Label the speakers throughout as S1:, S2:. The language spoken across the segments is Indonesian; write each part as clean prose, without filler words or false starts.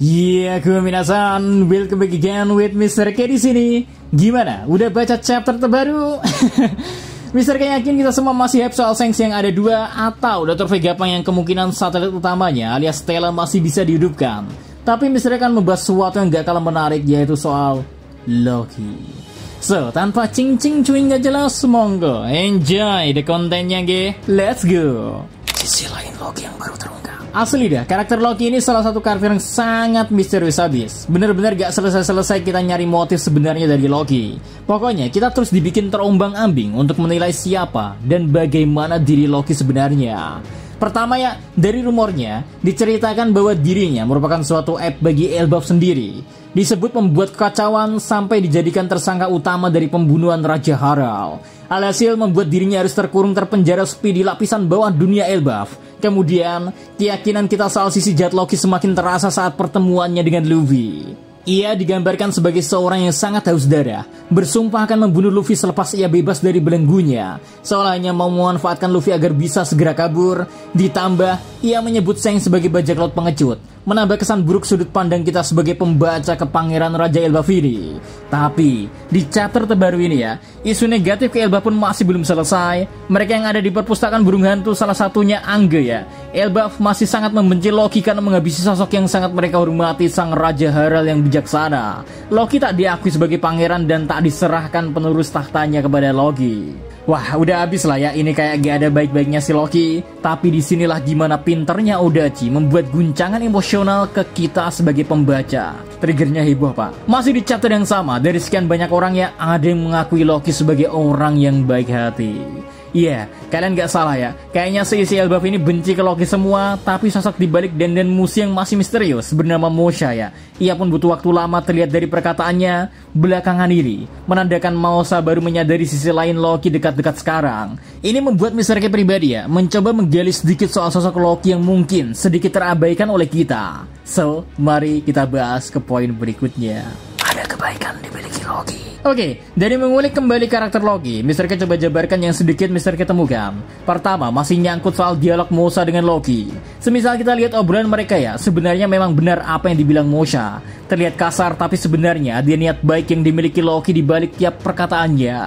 S1: Gue minasan, welcome back again with Mr. K di sini. Gimana? Udah baca chapter terbaru? Mr. K yakin kita semua masih hype soal Shanks yang ada dua, atau Dr. Vegapunk yang kemungkinan satelit utamanya alias Stella masih bisa dihidupkan. Tapi Mr. K akan membahas sesuatu yang gak kalah menarik, yaitu soal Loki. So, tanpa cing-cing cuing gak jelas, monggo enjoy the kontennya, let's go. Sisi lain Loki yang baru terungkap. Asli dah, karakter Loki ini salah satu karakter yang sangat misterius abis. Bener-bener gak selesai-selesai kita nyari motif sebenarnya dari Loki. Pokoknya kita terus dibikin terombang-ambing untuk menilai siapa dan bagaimana diri Loki sebenarnya. Pertama ya, dari rumornya diceritakan bahwa dirinya merupakan suatu aib bagi Elbaf sendiri. Disebut membuat kekacauan sampai dijadikan tersangka utama dari pembunuhan Raja Harald. Alhasil membuat dirinya harus terkurung terpenjara sepi di lapisan bawah dunia Elbaf. Kemudian, keyakinan kita soal sisi jahat Loki semakin terasa saat pertemuannya dengan Luffy. Ia digambarkan sebagai seorang yang sangat haus darah, bersumpah akan membunuh Luffy selepas ia bebas dari belenggunya, seolah hanya mau memanfaatkan Luffy agar bisa segera kabur. Ditambah, ia menyebut Shanks sebagai bajak laut pengecut, menambah kesan buruk sudut pandang kita sebagai pembaca ke Pangeran Raja Elbaf ini. Tapi, di chapter terbaru ini ya, isu negatif ke Elbaf pun masih belum selesai. Mereka yang ada di perpustakaan burung hantu, salah satunya Angge ya. Elbaf masih sangat membenci Loki karena menghabisi sosok yang sangat mereka hormati, sang Raja Harald yang bijaksana. Loki tak diakui sebagai pangeran dan tak diserahkan penerus tahtanya kepada Loki. Wah, udah habis lah ya, ini kayak gak ada baik-baiknya si Loki. Tapi disinilah gimana pinternya Odachi membuat guncangan emosional ke kita sebagai pembaca. Triggernya heboh pak. Masih di chapter yang sama, dari sekian banyak orang ya, ada yang mengakui Loki sebagai orang yang baik hati. Iya, kalian gak salah ya. Kayaknya seisi Elbaf ini benci ke Loki semua. Tapi sosok dibalik dandan musi yang masih misterius bernama Mosha ya, ia pun butuh waktu lama terlihat dari perkataannya belakangan ini, menandakan Mosha baru menyadari sisi lain Loki dekat-dekat sekarang. Ini membuat Mr. K pribadi ya, mencoba menggali sedikit soal sosok Loki yang mungkin sedikit terabaikan oleh kita. So, mari kita bahas ke poin berikutnya. Ada kebaikan dimiliki Loki. Oke, dari mengulik kembali karakter Loki, Mr. K coba jabarkan yang sedikit Mr. K temukan. Pertama, masih nyangkut soal dialog Mosha dengan Loki. Semisal kita lihat obrolan mereka ya, sebenarnya memang benar apa yang dibilang Mosha. Terlihat kasar, tapi sebenarnya ada niat baik yang dimiliki Loki di balik tiap perkataannya.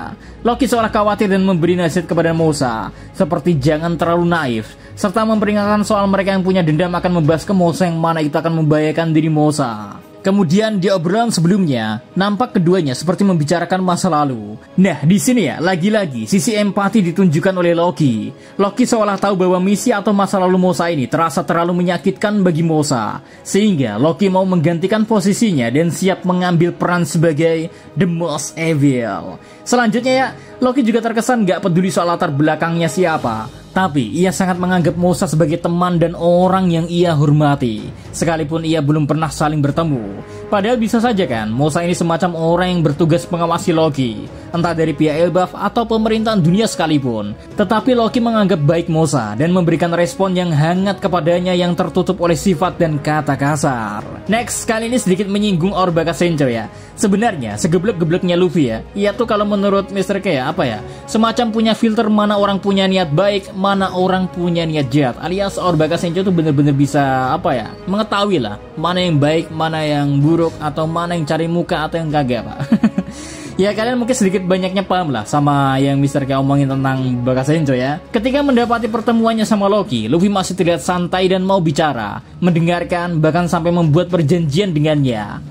S1: Loki seolah khawatir dan memberi nasihat kepada Mosha, seperti jangan terlalu naif, serta memperingatkan soal mereka yang punya dendam akan membahas ke Mosha yang mana itu akan membahayakan diri Mosha. Kemudian di obrolan sebelumnya, nampak keduanya seperti membicarakan masa lalu. Nah, di sini ya, lagi-lagi sisi empati ditunjukkan oleh Loki. Loki seolah tahu bahwa misi atau masa lalu Mosha ini terasa terlalu menyakitkan bagi Mosha, sehingga Loki mau menggantikan posisinya dan siap mengambil peran sebagai the most evil. Selanjutnya ya, Loki juga terkesan gak peduli soal latar belakangnya siapa. Tapi ia sangat menganggap Mosha sebagai teman dan orang yang ia hormati, sekalipun ia belum pernah saling bertemu. Padahal bisa saja kan, Mosha ini semacam orang yang bertugas mengawasi Loki, entah dari pihak Elbaf atau pemerintahan dunia sekalipun. Tetapi Loki menganggap baik Mosha dan memberikan respon yang hangat kepadanya yang tertutup oleh sifat dan kata kasar. Next, kali ini sedikit menyinggung Orbaka Sencho ya. Sebenarnya, segeblek-gebleknya Luffy ya, ia tuh kalau menurut Mr. K ya, apa ya, semacam punya filter mana orang punya niat baik, mana orang punya niat jahat. Alias Orbaka Sencho tuh bener-bener bisa apa ya, mengetahui lah mana yang baik, mana yang buruk, atau mana yang cari muka atau yang kagak pak. Ya kalian mungkin sedikit banyaknya paham lah sama yang Mr. K omongin tentang Baka Sencho ya. Ketika mendapati pertemuannya sama Loki, Luffy masih terlihat santai dan mau bicara, mendengarkan, bahkan sampai membuat perjanjian dengannya.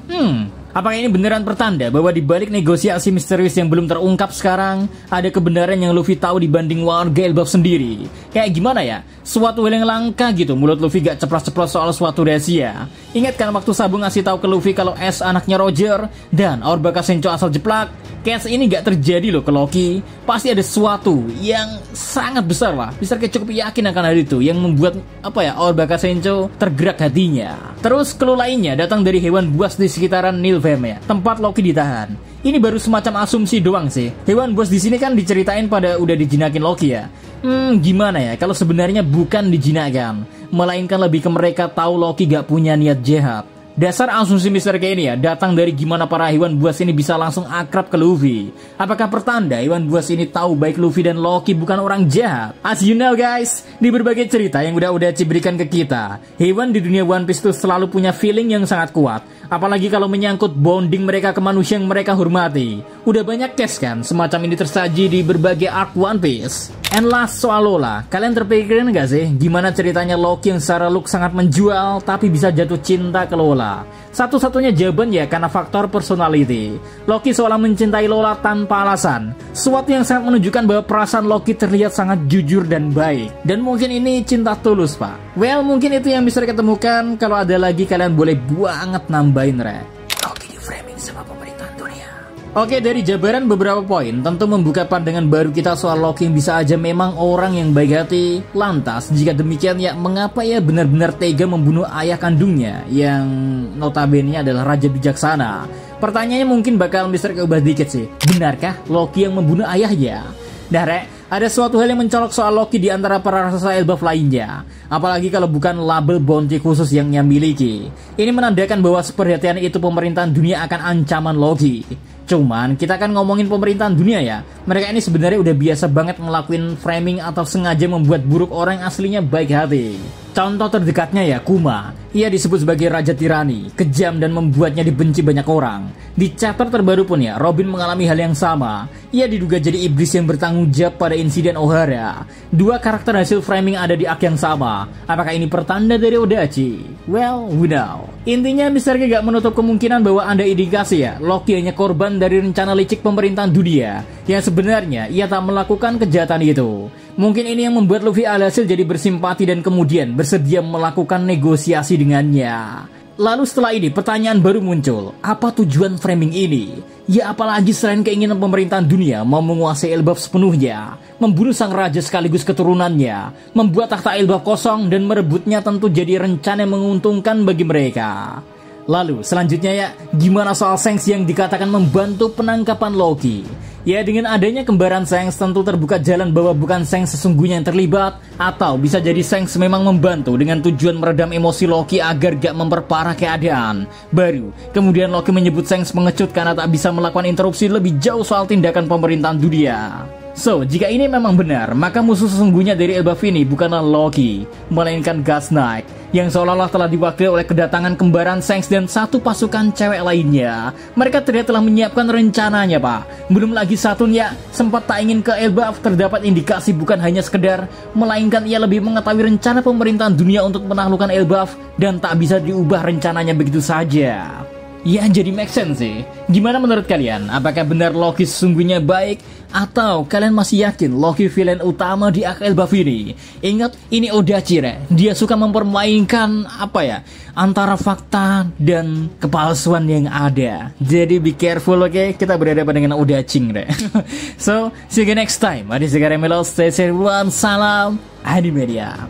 S1: Apakah ini beneran pertanda bahwa di balik negosiasi misterius yang belum terungkap sekarang, ada kebenaran yang Luffy tahu dibanding warga Elbaf sendiri? Kayak gimana ya? Suatu hal yang langka gitu, mulut Luffy gak ceplos-ceplos soal suatu rahasia. Ingat kan waktu Sabu ngasih tahu ke Luffy kalau Ace anaknya Roger dan Orbaka Sencho asal jeplak? Case ini gak terjadi loh ke Loki. Pasti ada sesuatu yang sangat besar lah. Bisa cukup yakin akan hal itu yang membuat apa ya, Orbaka Sencho tergerak hatinya. Terus clue lainnya datang dari hewan buas di sekitaran Nilfheim ya, tempat Loki ditahan. Ini baru semacam asumsi doang sih. Hewan buas di sini kan diceritain pada udah dijinakin Loki ya. Gimana ya kalau sebenarnya bukan dijinakkan, melainkan lebih ke mereka tahu Loki gak punya niat jahat. Dasar asumsi Mr. K ini ya datang dari gimana para hewan buas ini bisa langsung akrab ke Luffy. Apakah pertanda hewan buas ini tahu baik Luffy dan Loki bukan orang jahat? As you know guys, di berbagai cerita yang udah berikan ke kita, hewan di dunia One Piece tuh selalu punya feeling yang sangat kuat. Apalagi kalau menyangkut bonding mereka ke manusia yang mereka hormati. Udah banyak case kan semacam ini tersaji di berbagai arc One Piece. And last soal Lola, kalian terpikirin gak sih gimana ceritanya Loki yang secara look sangat menjual tapi bisa jatuh cinta ke Lola? Satu-satunya jawaban ya karena faktor personality. Loki seolah mencintai Lola tanpa alasan, sesuatu yang sangat menunjukkan bahwa perasaan Loki terlihat sangat jujur dan baik. Dan mungkin ini cinta tulus pak. Well mungkin itu yang bisa diketemukan. Kalau ada lagi kalian boleh banget nambahin re. Loki di framing sama pemerintahan dunia. Oke, dari jabaran beberapa poin tentu membuka pandangan baru kita soal Loki yang bisa aja memang orang yang baik hati. Lantas, jika demikian ya mengapa ia benar-benar tega membunuh ayah kandungnya yang notabene adalah raja bijaksana? Pertanyaannya mungkin bakal Mr. Keubah dikit sih. Benarkah Loki yang membunuh ayahnya? Nah Rek, ada suatu hal yang mencolok soal Loki di antara para raksasa Elbaf lainnya. Apalagi kalau bukan label bounty khusus yang ia miliki. Ini menandakan bahwa seperhatian itu pemerintahan dunia akan ancaman Loki. Cuman kita kan ngomongin pemerintahan dunia ya. Mereka ini sebenarnya udah biasa banget ngelakuin framing atau sengaja membuat buruk orang yang aslinya baik hati. Contoh terdekatnya ya Kuma. Ia disebut sebagai raja tirani, kejam dan membuatnya dibenci banyak orang. Di chapter terbaru pun ya Robin mengalami hal yang sama. Ia diduga jadi iblis yang bertanggung jawab pada insiden O'Hara. Dua karakter hasil framing ada di arc yang sama. Apakah ini pertanda dari Odachi? Well, we know. Intinya Mr. K gak menutup kemungkinan bahwa ada indikasi ya Loki hanya korban dari rencana licik pemerintahan dunia yang sebenarnya ia tak melakukan kejahatan itu. Mungkin ini yang membuat Luffy alhasil jadi bersimpati dan kemudian bersedia melakukan negosiasi dengannya. Lalu setelah ini pertanyaan baru muncul, apa tujuan framing ini? Ya apalagi selain keinginan pemerintahan dunia mau menguasai Elbaf sepenuhnya, membunuh sang raja sekaligus keturunannya, membuat takhta Elbaf kosong dan merebutnya tentu jadi rencana yang menguntungkan bagi mereka. Lalu selanjutnya ya, gimana soal Shanks yang dikatakan membantu penangkapan Loki? Ya dengan adanya kembaran Shanks tentu terbuka jalan bahwa bukan Shanks sesungguhnya yang terlibat, atau bisa jadi Shanks memang membantu dengan tujuan meredam emosi Loki agar gak memperparah keadaan. Baru kemudian Loki menyebut Shanks mengecut karena tak bisa melakukan interupsi lebih jauh soal tindakan pemerintahan dunia. So, jika ini memang benar, maka musuh sesungguhnya dari Elbaf ini bukanlah Loki, melainkan Gus Knight, yang seolah-olah telah diwakili oleh kedatangan kembaran Shanks dan satu pasukan cewek lainnya. Mereka terlihat telah menyiapkan rencananya, Pak. Belum lagi satunya, sempat tak ingin ke Elbaf, terdapat indikasi bukan hanya sekedar, melainkan ia lebih mengetahui rencana pemerintahan dunia untuk menaklukkan Elbaf, dan tak bisa diubah rencananya begitu saja. Ya jadi make sense sih. Gimana menurut kalian? Apakah benar Loki sesungguhnya baik? Atau kalian masih yakin Loki villain utama di arc Elbaf ini? Ingat, ini Odachi re. Dia suka mempermainkan antara fakta dan kepalsuan yang ada. Jadi be careful oke? Kita berhadapan dengan Odachi re. So, see you next time. Adi Segaremelo, stay safe, salam Animedia.